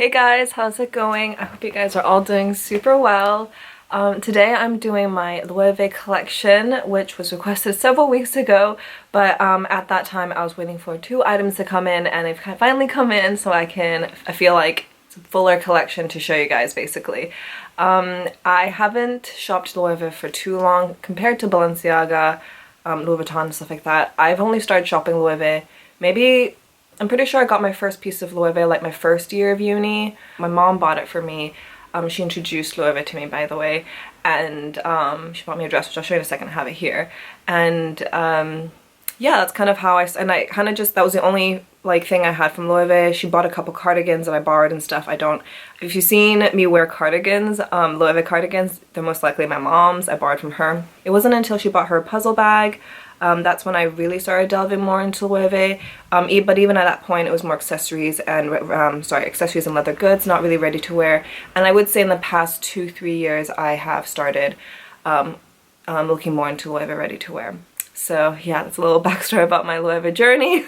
Hey guys, how's it going? I hope you guys are all doing super well. Today I'm doing my Loewe collection, which was requested several weeks ago, but at that time I was waiting for 2 items to come in, and they've finally come in, so I feel like it's a fuller collection to show you guys basically. I haven't shopped Loewe for too long compared to Balenciaga, Louis Vuitton and stuff like that. I've only started shopping Loewe maybe, I'm pretty sure I got my first piece of Loewe like my first year of uni. My mom bought it for me. She introduced Loewe to me, by the way, and she bought me a dress, which I'll show you in a second. I have it here. And yeah, that's kind of how I kind of just, that was the only like thing I had from Loewe. She bought a couple cardigans that I borrowed and stuff. If you've seen me wear cardigans, Loewe cardigans, they're most likely my mom's. I borrowed from her. It wasn't until she bought her puzzle bag that's when I really started delving more into Loewe. But even at that point, it was more accessories and accessories and leather goods, not really ready to wear. And I would say in the past 2-3 years, I have started looking more into Loewe ready to wear. So yeah, that's a little backstory about my Loewe journey.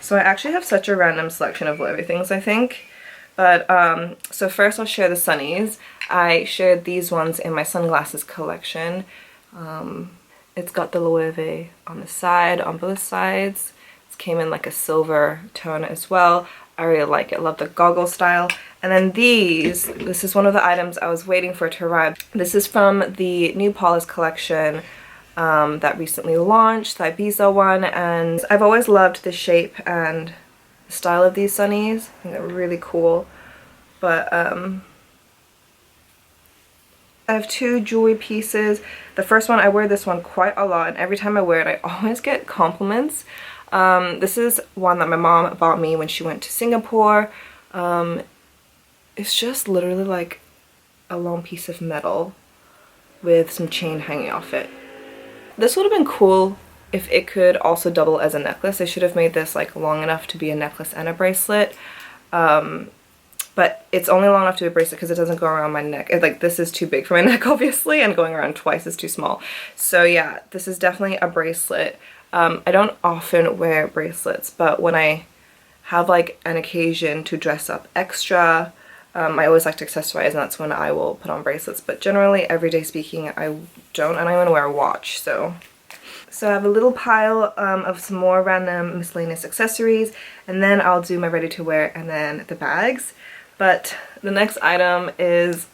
So I actually have such a random selection of Loewe things, I think. But so first I'll share the sunnies. I shared these ones in my sunglasses collection. It's got the Loewe on the side, on both sides. It came in like a silver tone as well. I really like it. Love the goggle style. And then this is one of the items I was waiting for to arrive. This is from the New Paula's collection that recently launched, the Ibiza one. And I've always loved the shape and the style of these sunnies. I think they're really cool. But I have 2 jewelry pieces. The first one, I wear this one quite a lot, and every time I wear it, I always get compliments. This is one that my mom bought me when she went to Singapore. It's just literally like a long piece of metal with some chain hanging off it. This would have been cool if it could also double as a necklace. I should have made this like long enough to be a necklace and a bracelet. But it's only long enough to be a bracelet because it doesn't go around my neck. Like, this is too big for my neck, obviously, and going around twice is too small. So yeah, this is definitely a bracelet. I don't often wear bracelets, but when I have like an occasion to dress up extra, I always like to accessorize, and that's when I will put on bracelets. But generally, everyday speaking, I don't, and I want to wear a watch, so I have a little pile of some more random miscellaneous accessories, and then I'll do my ready to wear and then the bags. But the next item is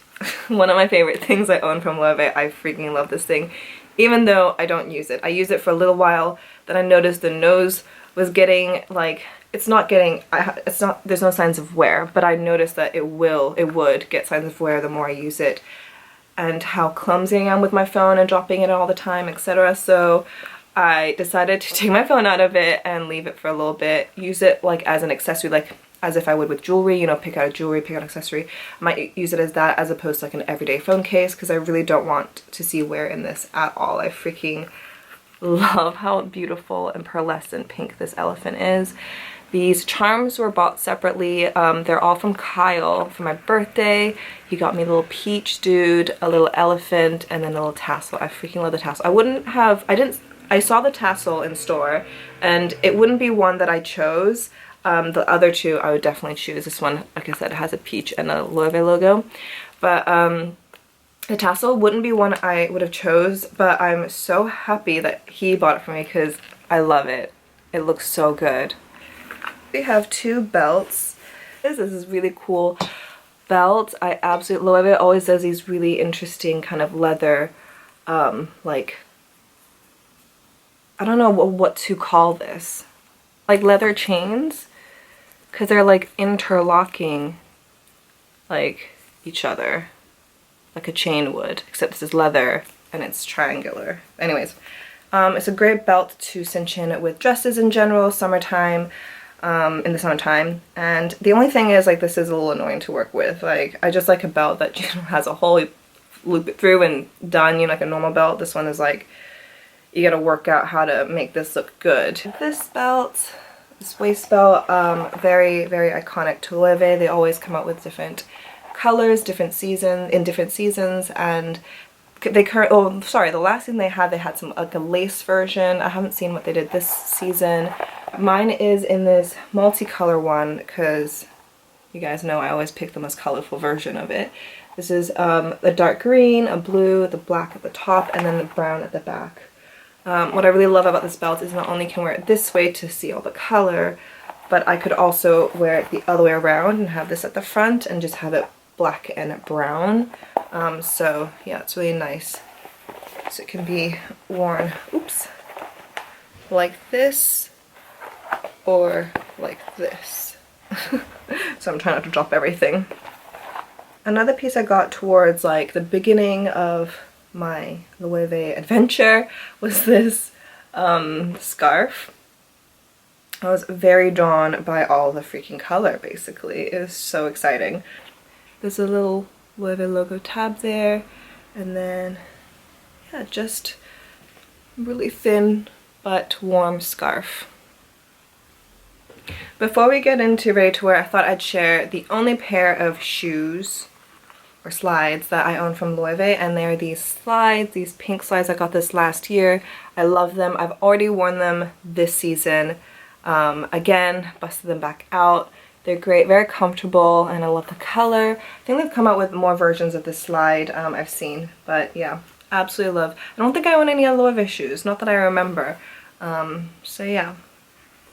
one of my favorite things I own from Loewe. I freaking love this thing, even though I don't use it. I use it for a little while, then I noticed the nose was getting like, there's no signs of wear, but I noticed that it would get signs of wear the more I use it, and how clumsy I am with my phone and dropping it all the time, etc. So I decided to take my phone out of it and leave it for a little bit, use it like as an accessory, like as if I would with jewelry, you know, pick out a jewelry, pick out an accessory. I might use it as that as opposed to like an everyday phone case, because I really don't want to see wear in this at all. I freaking love how beautiful and pearlescent pink this elephant is. These charms were bought separately. They're all from Kyle for my birthday. He got me a little peach dude, a little elephant, and then a little tassel. I freaking love the tassel. I saw the tassel in store, and it wouldn't be one that I chose. The other 2 I would definitely choose. This one, like I said, has a peach and a Loewe logo. But the tassel wouldn't be one I would have chose, but I'm so happy that he bought it for me because I love it. It looks so good. We have 2 belts. This is really cool belt. Loewe always does these really interesting kind of leather, like, I don't know what to call this. Like leather chains, because they're like interlocking like each other like a chain would, except this is leather and it's triangular. Anyways, it's a great belt to cinch in with dresses in general, summertime, in the summertime. And the only thing is, like, this is a little annoying to work with. Like, I just like a belt that, you know, has a hole, you loop it through and done, you know, like a normal belt. This one is like, you gotta work out how to make this look good. This belt, this waist belt, very, very iconic to Loewe. They always come out with different colors, different seasons, and the last thing they had some like a lace version. I haven't seen what they did this season. Mine is in this multicolor one because You guys know I always pick the most colorful version of it. This is a dark green, a blue, the black at the top, and then the brown at the back. What I really love about this belt is not only can wear it this way to see all the color, but I could also wear it the other way around and have this at the front and just have it black and brown. So yeah, it's really nice. So it can be worn, oops, like this or like this. So I'm trying not to drop everything. Another piece I got towards like the beginning of my Loewe adventure was this scarf. I was very drawn by all the freaking color, basically. It was so exciting. There's a little Loewe logo tab there, and then yeah, just really thin but warm scarf. Before we get into ready to wear, I thought I'd share the only pair of shoes or slides that I own from Loewe, and they're these slides, these pink slides. I got this last year. I love them. I've already worn them this season. Again, busted them back out. They're great, very comfortable, and I love the color. I think they've come out with more versions of this slide I've seen, but yeah, absolutely love. I don't think I own any Loewe shoes, not that I remember. So yeah.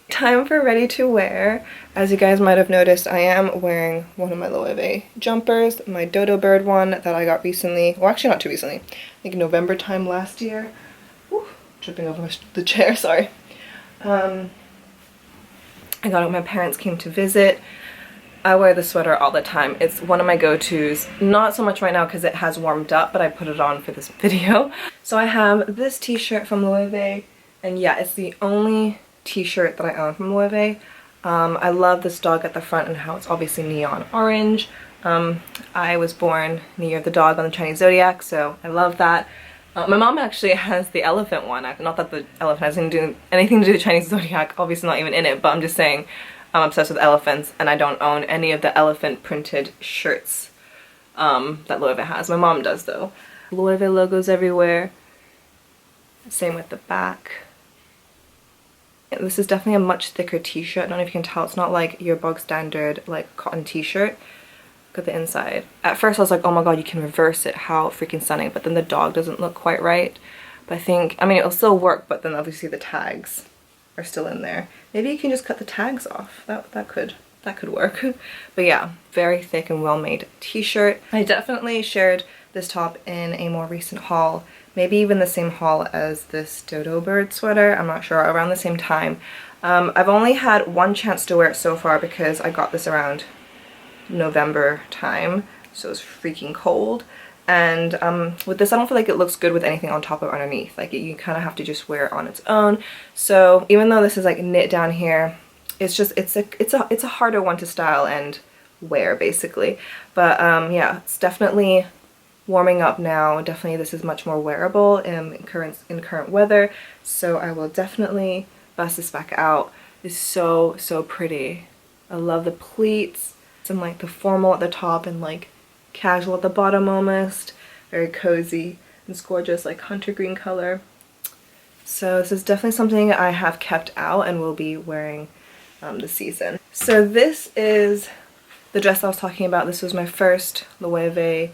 Time for ready to wear. As you guys might have noticed, I am wearing one of my Loewe jumpers, my Dodo Bird one that I got recently. Well, actually not too recently. I think November time last year. Woo, tripping over the chair, sorry. I got it when my parents came to visit. I wear the sweater all the time. It's one of my go-tos. Not so much right now because it has warmed up, but I put it on for this video. So I have this t-shirt from Loewe, and yeah, it's the only t-shirt that I own from Loewe. I love this dog at the front and how it's obviously neon orange. I was born in the year of the dog on the Chinese zodiac, so I love that. My mom actually has the elephant one. Not that the elephant has anything to do with the Chinese zodiac, obviously not even in it, but I'm just saying I'm obsessed with elephants, and I don't own any of the elephant printed shirts that Loewe has. My mom does though. Loewe logos everywhere. Same with the back. This is definitely a much thicker t-shirt. I don't know if you can tell. It's not like your bog standard like cotton t-shirt. Look at the inside. At first I was like, oh my god, you can reverse it. How freaking stunning. But then the dog doesn't look quite right. But I think, I mean, it'll still work, but then obviously the tags are still in there. Maybe you can just cut the tags off. That could work. But yeah, very thick and well-made t-shirt. I definitely shared this top in a more recent haul. Maybe even the same haul as this Dodo Bird sweater, I'm not sure, around the same time. I've only had one chance to wear it so far because I got this around November time, so it's freaking cold. And with this, I don't feel like it looks good with anything on top or underneath. Like you kind of have to just wear it on its own. So even though this is like knit down here, it's just it's a harder one to style and wear basically. But yeah, it's definitely warming up now. Definitely this is much more wearable in current weather, so I will definitely bust this back out. It's so pretty. I love the pleats. Some like the formal at the top and like casual at the bottom almost. Very cozy. It's gorgeous, like hunter green color. So this is definitely something I have kept out and will be wearing this season. So this is the dress I was talking about. This was my first Loewe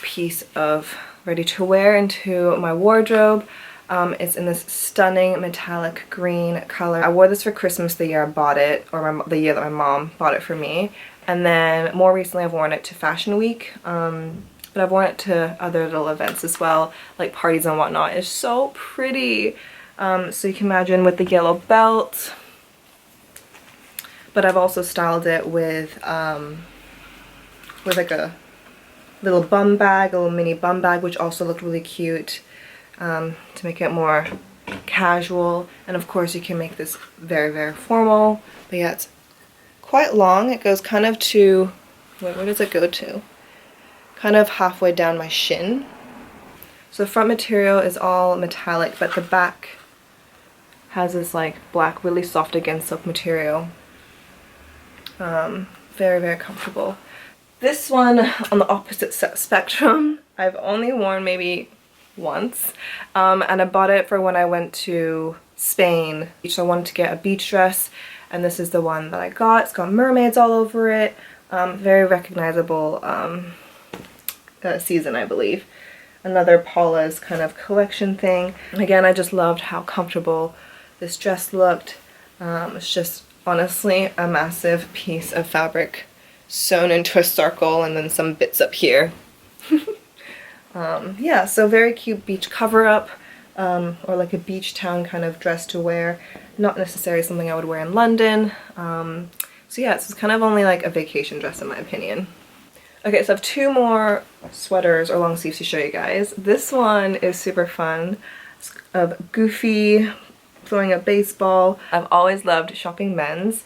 piece of ready to wear into my wardrobe. It's in this stunning metallic green color. I wore this for Christmas the year I bought it, or the year that my mom bought it for me. And then more recently I've worn it to Fashion Week, but I've worn it to other little events as well, like parties and whatnot. It's so pretty. So you can imagine with the yellow belt, but I've also styled it with like a little bum bag, a little mini bum bag, which also looked really cute, to make it more casual. And of course you can make this very formal. But yeah, it's quite long. It goes kind of to, wait, where does it go to? Kind of halfway down my shin. So the front material is all metallic, but the back has this like black, really soft against silk material. Very comfortable. This one on the opposite spectrum, I've only worn maybe once, and I bought it for when I went to Spain. So I wanted to get a beach dress, and this is the one that I got. It's got mermaids all over it. Very recognizable season, I believe. Another Paula's kind of collection thing. Again, I just loved how comfortable this dress looked. It's just honestly a massive piece of fabric sewn into a circle and then some bits up here. Yeah, so very cute beach cover-up, or like a beach town kind of dress to wear. Not necessarily something I would wear in London. So yeah, it's kind of only like a vacation dress in my opinion. Okay, so I have two more sweaters or long sleeves to show you guys. This one is super fun. It's of Goofy throwing a baseball. I've always loved shopping men's.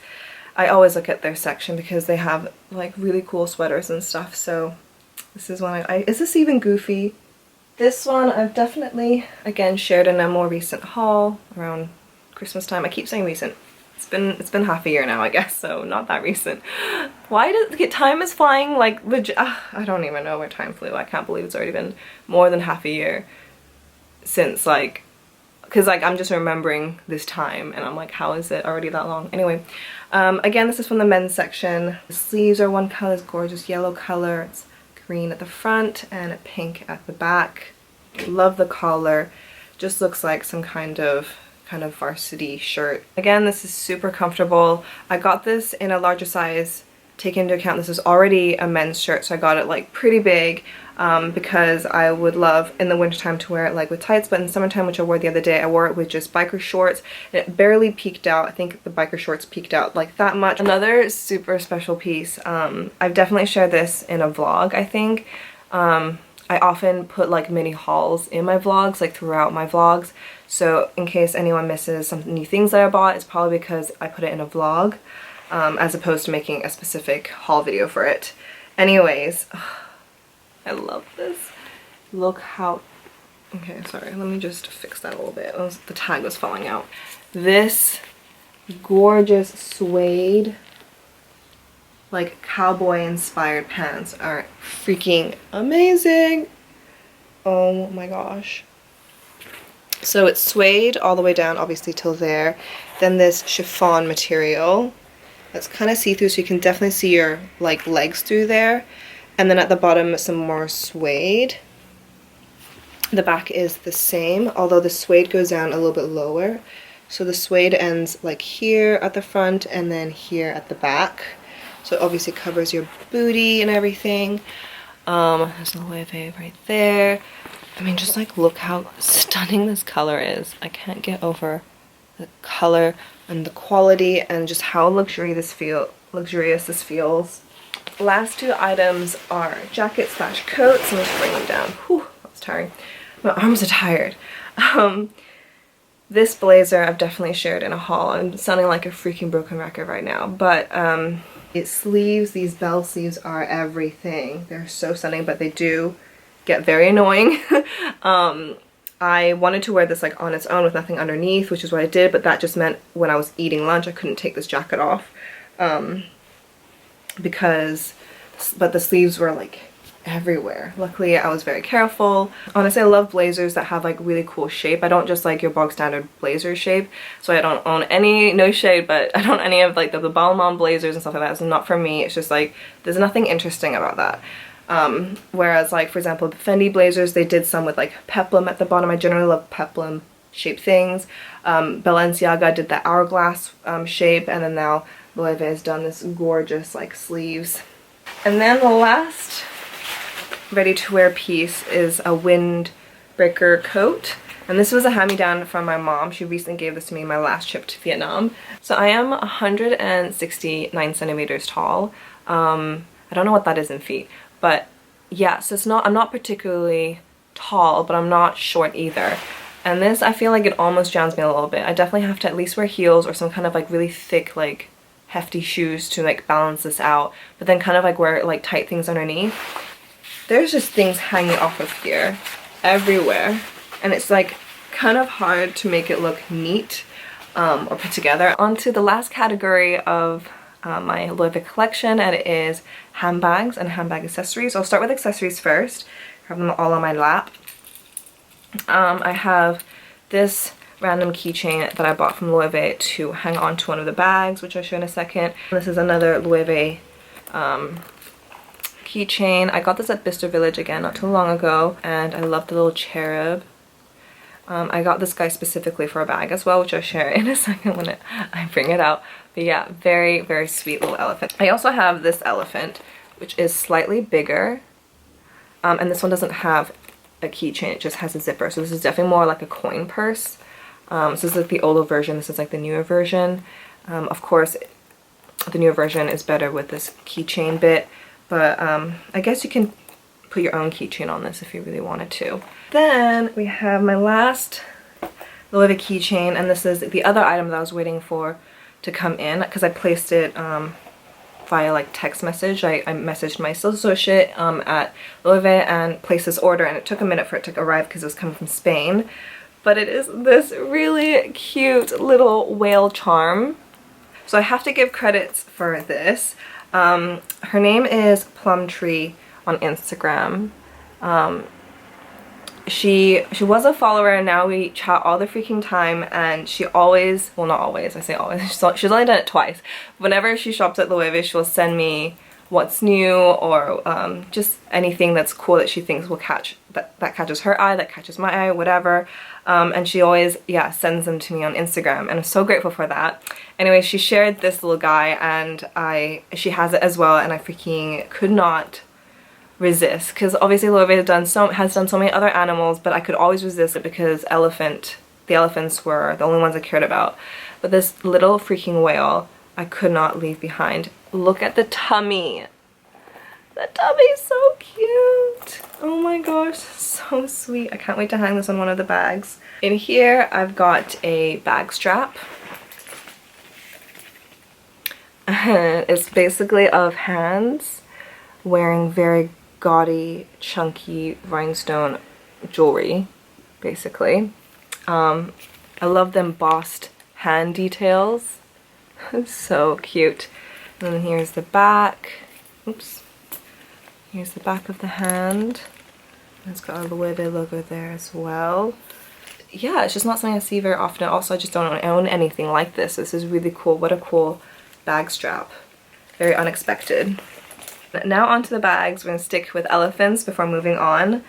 I always look at their section because they have like really cool sweaters and stuff. So this is one is this even Goofy? This one I've definitely, again, shared in a more recent haul around Christmas time. I keep saying recent. It's been half a year now, I guess, so not that recent. Why does time is flying like legit? I don't even know where time flew. I can't believe it's already been more than half a year since, like, because like I'm just remembering this time and I'm like, how is it already that long? Anyway, again, this is from the men's section. The sleeves are one color, it's gorgeous yellow color. It's green at the front and a pink at the back. Love the collar. Just looks like some kind of varsity shirt. Again, this is super comfortable. I got this in a larger size. Take into account this is already a men's shirt, so I got it like pretty big because I would love in the wintertime to wear it like with tights, but in summertime, which I wore the other day, I wore it with just biker shorts and it barely peeked out. I think the biker shorts peeked out like that much. Another super special piece, I've definitely shared this in a vlog, I think. I often put like mini hauls in my vlogs, like throughout my vlogs. So in case anyone misses some new things that I bought, it's probably because I put it in a vlog as opposed to making a specific haul video for it. Anyways, I love this. Look how... Okay, sorry, let me just fix that a little bit. The tag was falling out. This gorgeous suede, like cowboy inspired pants are freaking amazing. Oh my gosh. So it's suede all the way down, obviously, till there. Then this chiffon material that's kind of see-through, so you can definitely see your like legs through there. And then at the bottom, some more suede. The back is the same, although the suede goes down a little bit lower. So the suede ends like here at the front and then here at the back. So it obviously covers your booty and everything. There's Loewe right there. I mean, just like look how stunning this color is. I can't get over the color and the quality and just how luxurious this feels. Last two items are jackets / coats. Let me just bring them down. Whew, that was tiring. My arms are tired. This blazer I've definitely shared in a haul. I'm sounding like a freaking broken record right now, but its sleeves, these bell sleeves are everything. They're so stunning, but they do get very annoying. I wanted to wear this like on its own with nothing underneath, which is what I did, but that just meant when I was eating lunch I couldn't take this jacket off but the sleeves were like everywhere. Luckily I was very careful. Honestly, I love blazers that have like really cool shape. I don't just like your bog standard blazer shape, so I don't own any, no shade, but I don't own any of like the Balmain blazers and stuff like that. It's not for me. It's just like there's nothing interesting about that. Whereas like for example the Fendi blazers, they did some with like peplum at the bottom. I generally love peplum shaped things. Balenciaga did the hourglass shape, and then now Loewe has done this gorgeous like sleeves. And then the last ready to wear piece is a windbreaker coat, and this was a hand-me-down from my mom. She recently gave this to me in my last trip to Vietnam. So I am 169 centimeters tall. I don't know what that is in feet, but yeah, so it's not, I'm not particularly tall, but I'm not short either. And this, I feel like it almost drowns me a little bit. I definitely have to at least wear heels or some kind of like really thick, like hefty shoes to like balance this out, but then kind of like wear like tight things underneath. There's just things hanging off of here everywhere, and it's like kind of hard to make it look neat or put together. On to the last category of my Loewe collection, and it is handbags and handbag accessories. I'll start with accessories first. I have them all on my lap. I have this random keychain that I bought from Loewe to hang on to one of the bags, which I'll show in a second. This is another Loewe keychain. I got this at Bicester Village again not too long ago, and I love the little cherub. I got this guy specifically for a bag as well, which I'll share in a second when I bring it out. But yeah, very, very sweet little elephant. I also have this elephant, which is slightly bigger. And this one doesn't have a keychain, it just has a zipper. So this is definitely more like a coin purse. So this is like the older version, this is like the newer version. Of course, the newer version is better with this keychain bit, but I guess you can put your own keychain on this if you really wanted to. Then we have my last Loewe keychain, and this is the other item that I was waiting for to come in because I placed it via like text message. I messaged my sales associate at Loewe and placed this order, and it took a minute for it to arrive because it was coming from Spain. But it is this really cute little whale charm. So I have to give credits for this. Her name is Plumtree on Instagram. She was a follower, and now we chat all the freaking time, and she always, well not always, I say always, she's only done it twice. Whenever she shops at Loewe, she'll send me what's new or just anything that's cool that she thinks will catch, that catches her eye, that catches my eye, whatever. And she always, yeah, sends them to me on Instagram, and I'm so grateful for that. Anyway, she shared this little guy, and she has it as well, and I freaking could not resist, because obviously Loewe has done so many other animals, but I could always resist it because the elephants were the only ones I cared about. But this little freaking whale I could not leave behind. Look at the tummy. The tummy's so cute. Oh my gosh, so sweet. I can't wait to hang this on one of the bags. In here I've got a bag strap. It's basically of hands wearing very gaudy, chunky rhinestone jewelry, basically. I love the embossed hand details. So cute. And then here's the back. Oops. Here's the back of the hand. It's got a Loewe logo there as well. Yeah, it's just not something I see very often. Also, I just don't own anything like this. This is really cool. What a cool bag strap. Very unexpected. Now onto the bags. We're going to stick with elephants before moving on.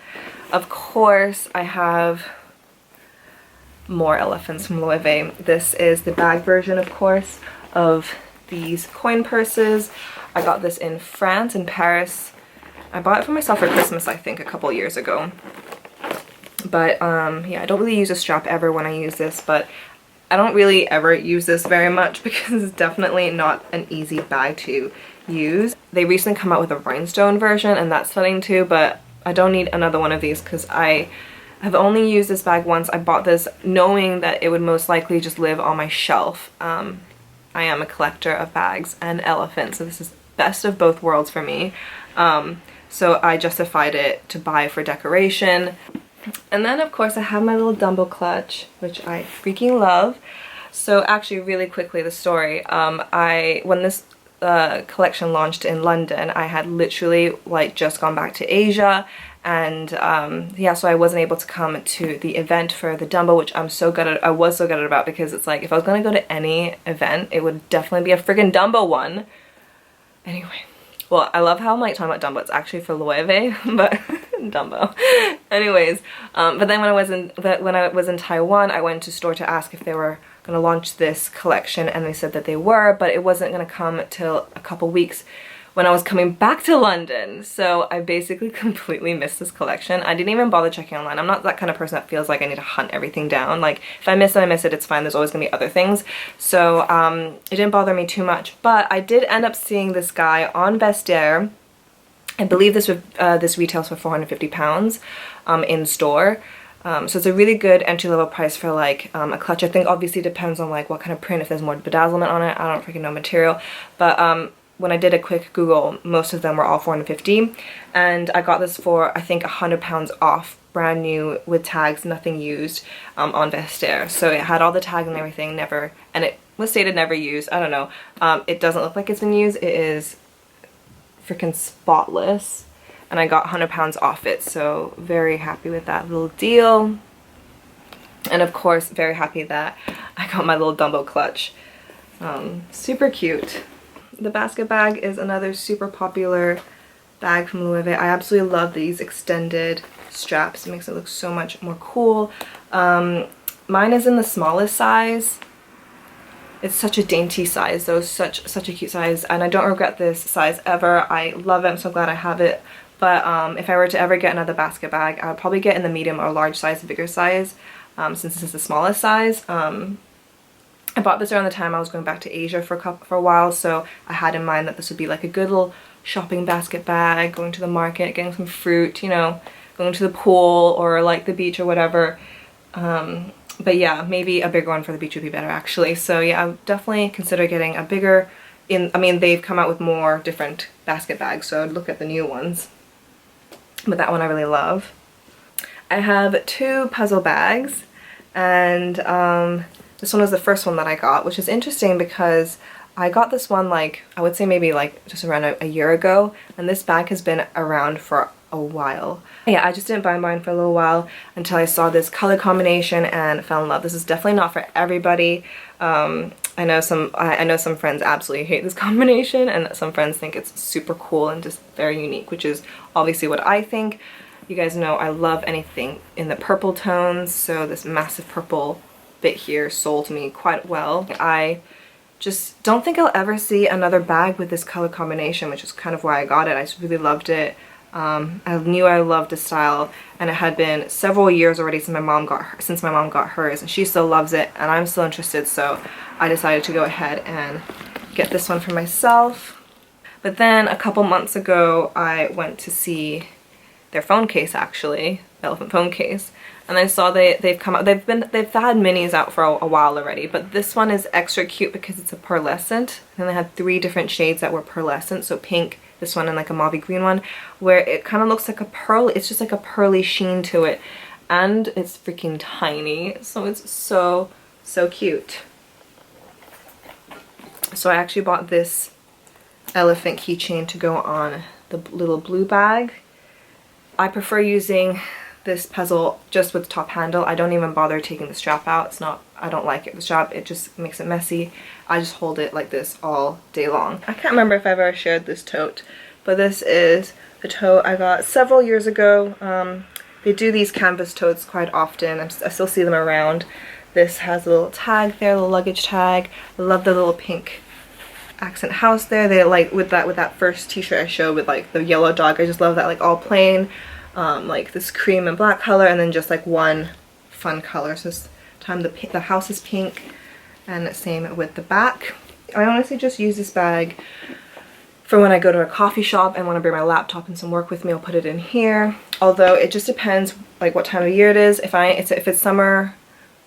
Of course, I have more elephants from Loewe. This is the bag version, of course, of these coin purses. I got this in France, in Paris. I bought it for myself for Christmas, I think, a couple years ago. But yeah, I don't really use a strap ever when I use this, but I don't really ever use this very much because it's definitely not an easy bag to use. They recently come out with a rhinestone version, and that's stunning too, but I don't need another one of these because I have only used this bag once. I bought this knowing that it would most likely just live on my shelf. I am a collector of bags and elephants, so this is best of both worlds for me. So I justified it to buy for decoration. And then of course I have my little Dumbo Clutch, which I freaking love. So actually, really quickly, the story. When this collection launched in London, I had literally like just gone back to Asia, and yeah, so I wasn't able to come to the event for the Dumbo, which I was so gutted about, because it's like if I was gonna go to any event, it would definitely be a friggin' Dumbo one. Anyway, well, I love how I'm like talking about Dumbo. It's actually for Loewe, but Dumbo. Anyways, but then when I was in Taiwan, I went to store to ask if they were gonna launch this collection, and they said that they were, but it wasn't gonna come till a couple weeks when I was coming back to London. So I basically completely missed this collection. I didn't even bother checking online. I'm not that kind of person that feels like I need to hunt everything down. Like, if I miss it, I miss it, it's fine. There's always gonna be other things. So it didn't bother me too much, but I did end up seeing this guy on Vestiaire. I believe this retails for £450 in store. So it's a really good entry-level price for like a clutch. I think obviously depends on like what kind of print, if there's more bedazzlement on it. I don't freaking know material. But when I did a quick Google, most of them were all $450, and I got this for I think £100 off, brand new with tags, nothing used, on Vestiaire. So it had all the tags and everything, and it was stated never used. I don't know. It doesn't look like it's been used. It is freaking spotless, and I got £100 off it, so very happy with that little deal. And of course, very happy that I got my little Dumbo Clutch. Super cute. The basket bag is another super popular bag from Loewe. I absolutely love these extended straps. It makes it look so much more cool. Mine is in the smallest size. It's such a dainty size though, such a cute size, and I don't regret this size ever. I love it. I'm so glad I have it. But if I were to ever get another basket bag, I would probably get in the medium or large size, the bigger size. Since this is the smallest size. I bought this around the time I was going back to Asia for a while, so I had in mind that this would be like a good little shopping basket bag, going to the market, getting some fruit, you know, going to the pool or like the beach or whatever. But yeah, maybe a bigger one for the beach would be better actually. So yeah, I would definitely consider getting a bigger, I mean they've come out with more different basket bags, so I'd look at the new ones. But that one I really love. I have 2 puzzle bags, and this one was the first one that I got, which is interesting because I got this one like, I would say maybe like just around a year ago, and this bag has been around for a while. Yeah, I just didn't buy mine for a little while until I saw this color combination and fell in love. This is definitely not for everybody. I know some friends absolutely hate this combination, and some friends think it's super cool and just very unique, which is obviously what I think. You guys know I love anything in the purple tones, so this massive purple bit here sold me quite well. I just don't think I'll ever see another bag with this color combination, which is kind of why I got it. I just really loved it. I knew I loved the style, and it had been several years already since my mom got hers, and she still loves it, and I'm still interested, so I decided to go ahead and get this one for myself. But then a couple months ago, I went to see their phone case, actually, elephant phone case, and I saw they've come out, they've had minis out for a while already, but this one is extra cute because it's a pearlescent, and they had 3 different shades that were pearlescent, so pink, this one, and like a mauve green one, where it kind of looks like a pearl. It's just like a pearly sheen to it, and it's freaking tiny, so it's so cute. So I actually bought this elephant keychain to go on the little blue bag. I prefer using this puzzle just with the top handle. I don't even bother taking the strap out. It's not, I don't like it, the strap, it just makes it messy. I just hold it like this all day long. I can't remember if I've ever shared this tote, but this is a tote I got several years ago. They do these canvas totes quite often. I still see them around. This has a little tag there, a little luggage tag. I love the little pink accent house there. They like with that first t-shirt I showed with like the yellow dog. I just love that, like all plain, like this cream and black color, and then just like one fun color. So this time the house is pink, and same with the back. I honestly just use this bag for when I go to a coffee shop and want to bring my laptop and some work with me. I'll put it in here. Although it just depends like what time of year it is. If it's summer,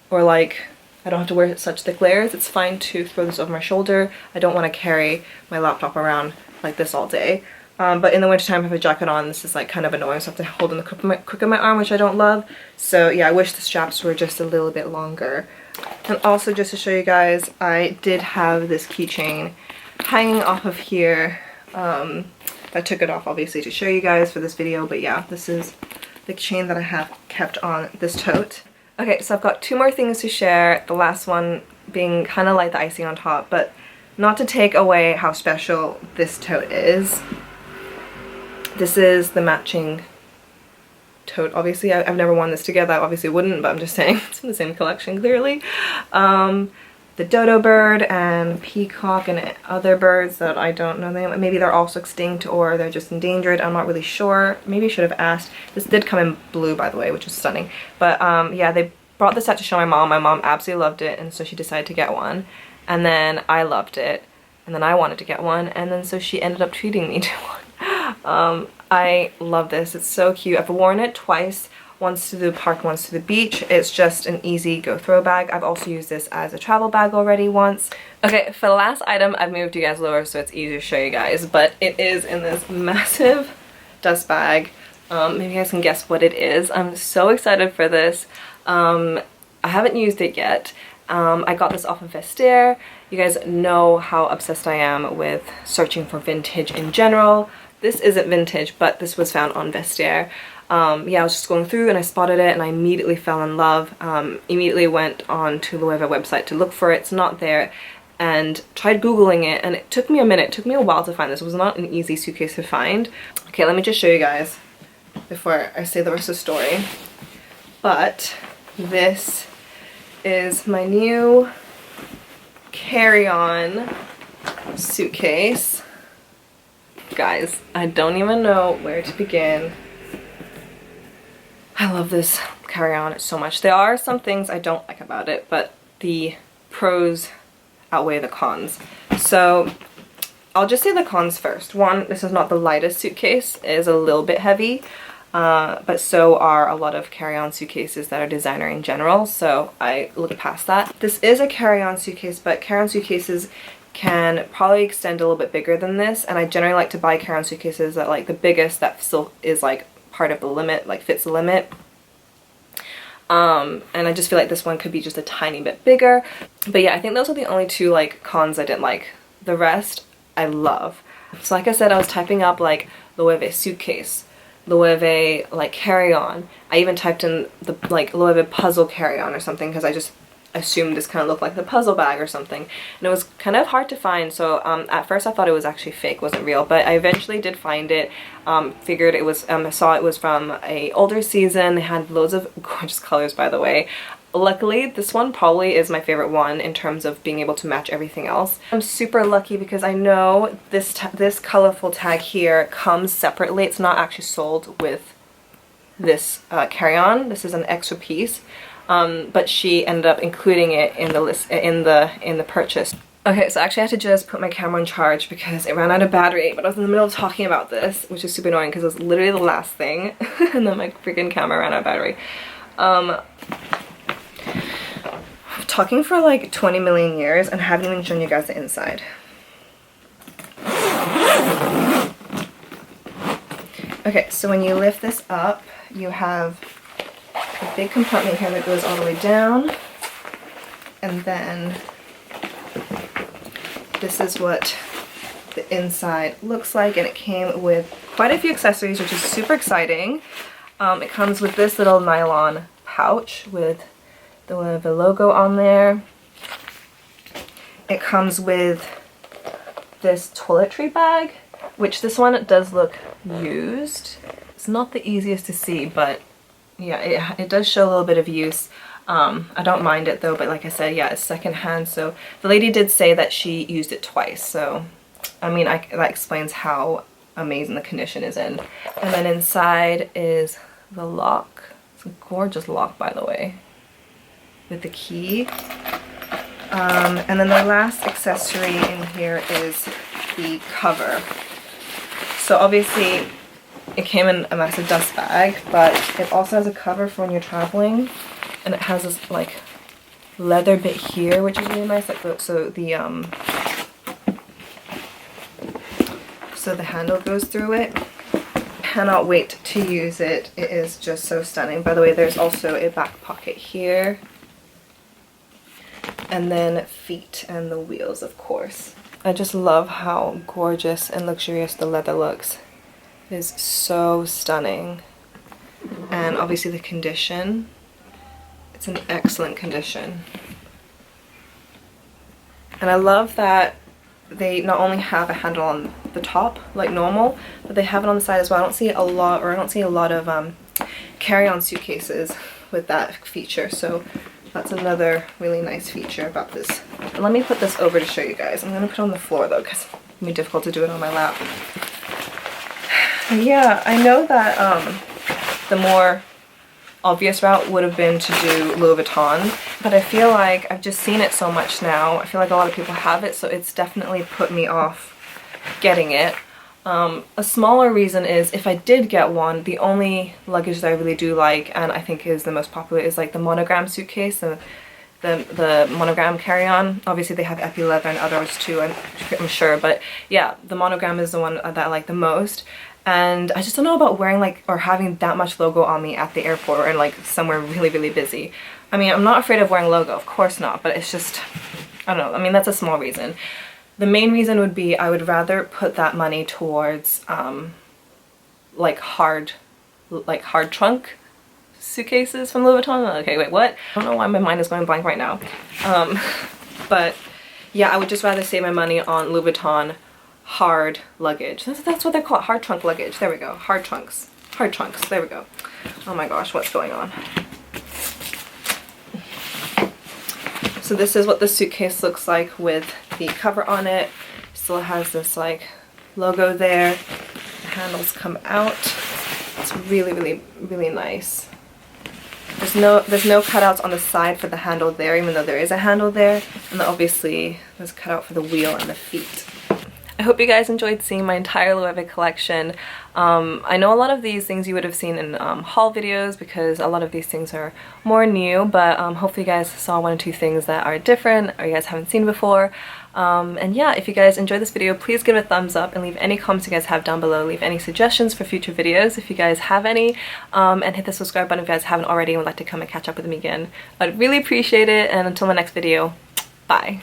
or like I don't have to wear such thick layers, it's fine to throw this over my shoulder. I don't want to carry my laptop around like this all day. But in the wintertime, if I have a jacket on, this is like kind of annoying, so I have to hold in the crook of my arm, which I don't love. So yeah, I wish the straps were just a little bit longer. And also, just to show you guys, I did have this keychain hanging off of here. I took it off obviously to show you guys for this video, but yeah, this is the chain that I have kept on this tote. Okay, so I've got 2 more things to share, the last one being kind of like the icing on top, but not to take away how special this tote is. This is the matching tote. Obviously, I've never worn this together. I obviously wouldn't, but I'm just saying it's from the same collection, clearly. The dodo bird and peacock and other birds that I don't know them. Maybe they're also extinct or they're just endangered. I'm not really sure. Maybe I should have asked. This did come in blue, by the way, which is stunning. But yeah, they brought this out to show my mom. My mom absolutely loved it, and so she decided to get one. And then I loved it, and then I wanted to get one, and then so she ended up treating me to one. I love this. It's so cute. I've worn it twice. Once to the park, once to the beach. It's just an easy go throw bag. I've also used this as a travel bag already once. Okay, for the last item, I've moved you guys lower so it's easier to show you guys, but it is in this massive dust bag. Maybe you guys can guess what it is. I'm so excited for this. I haven't used it yet. I got this off of Vestiaire. You guys know how obsessed I am with searching for vintage in general. This isn't vintage, but this was found on Vestiaire. Yeah, I was just going through and I spotted it and I immediately fell in love. Immediately went on to the Loewe website to look for it. It's not there. And tried Googling it, and it took me a minute. It took me a while to find this. It was not an easy suitcase to find. Okay, let me just show you guys before I say the rest of the story. But this is my new carry-on suitcase. Guys, I don't even know where to begin. I love this carry-on so much. There are some things I don't like about it, but the pros outweigh the cons. So I'll just say the cons first. One, this is not the lightest suitcase. It is a little bit heavy, but so are a lot of carry-on suitcases that are designer in general, so I look past that. This is a carry-on suitcase, but carry-on suitcases can probably extend a little bit bigger than this, and I generally like to buy carry-on suitcases that like the biggest that still is like part of the limit, like fits the limit. And I just feel like this one could be just a tiny bit bigger. But yeah, I think those are the only two like cons I didn't like. The rest I love. So like I said, I was typing up like Loewe suitcase, Loewe like carry-on. I even typed in the like Loewe puzzle carry-on or something because I just assumed this kind of looked like the puzzle bag or something, and it was kind of hard to find. So at first I thought it was actually fake, wasn't real, but I eventually did find it. Figured it was I saw it was from a older season. It had loads of gorgeous colors, by the way. Luckily, this one probably is my favorite one in terms of being able to match everything else. I'm super lucky because I know this colorful tag here comes separately. It's not actually sold with this carry-on. This is an extra piece. But she ended up including it in the list in the purchase. Okay, so actually I had to just put my camera on charge because it ran out of battery, but I was in the middle of talking about this, which is super annoying because it was literally the last thing, and then my freaking camera ran out of battery. Talking for like 20 million years and haven't even shown you guys the inside. Okay, so when you lift this up, you have a big compartment here that goes all the way down, and then this is what the inside looks like, and it came with quite a few accessories, which is super exciting. It comes with this little nylon pouch with the Loewe logo on there. It comes with this toiletry bag, which this one does look used. It's not the easiest to see, but yeah, it does show a little bit of use. I don't mind it though, but like I said, yeah, it's secondhand. So the lady did say that she used it twice. So, I mean, that explains how amazing the condition is in. And then inside is the lock. It's a gorgeous lock, by the way, with the key. And then the last accessory in here is the cover. So obviously it came in a massive dust bag, but it also has a cover for when you're traveling, and it has this like leather bit here, which is really nice. Like so the handle goes through it. Cannot wait to use it. It is just so stunning. By the way, there's also a back pocket here, and then feet and the wheels, of course. I just love how gorgeous and luxurious the leather looks. It is so stunning. And obviously the condition, it's in excellent condition. And I love that they not only have a handle on the top like normal, but they have it on the side as well. I don't see a lot of carry-on suitcases with that feature, so that's another really nice feature about this. And let me put this over to show you guys. I'm gonna put it on the floor though, because it's gonna be difficult to do it on my lap. Yeah, I know that the more obvious route would have been to do Louis Vuitton, but I feel like I've just seen it so much now. I feel like a lot of people have it, so it's definitely put me off getting it. A smaller reason is if I did get one, the only luggage that I really do like, and I think is the most popular, is like the Monogram Suitcase, the Monogram carry-on. Obviously they have epi leather and others too, I'm sure, but yeah, the Monogram is the one that I like the most. And I just don't know about wearing like, or having that much logo on me at the airport or like somewhere really, really busy. I mean, I'm not afraid of wearing logo, of course not, but it's just, I don't know, I mean, that's a small reason. The main reason would be I would rather put that money towards like hard like hard trunk suitcases from Louis Vuitton. Okay, wait, what? I don't know why my mind is going blank right now. But yeah, I would just rather save my money on Louis Vuitton hard luggage. That's what they're called, hard trunk luggage. There we go, hard trunks. Hard trunks, there we go. Oh my gosh, what's going on? So this is what the suitcase looks like with the cover on it. Still has this like logo there. The handles come out. It's really, really, really nice. There's no cutouts on the side for the handle there, even though there is a handle there. And then obviously there's a cutout for the wheel and the feet. I hope you guys enjoyed seeing my entire Loewe collection. I know a lot of these things you would have seen in haul videos because a lot of these things are more new, but hopefully you guys saw one or two things that are different or you guys haven't seen before. And yeah, if you guys enjoyed this video, please give it a thumbs up and leave any comments you guys have down below. Leave any suggestions for future videos if you guys have any, and hit the subscribe button if you guys haven't already and would like to come and catch up with me again. I'd really appreciate it, and until my next video, bye!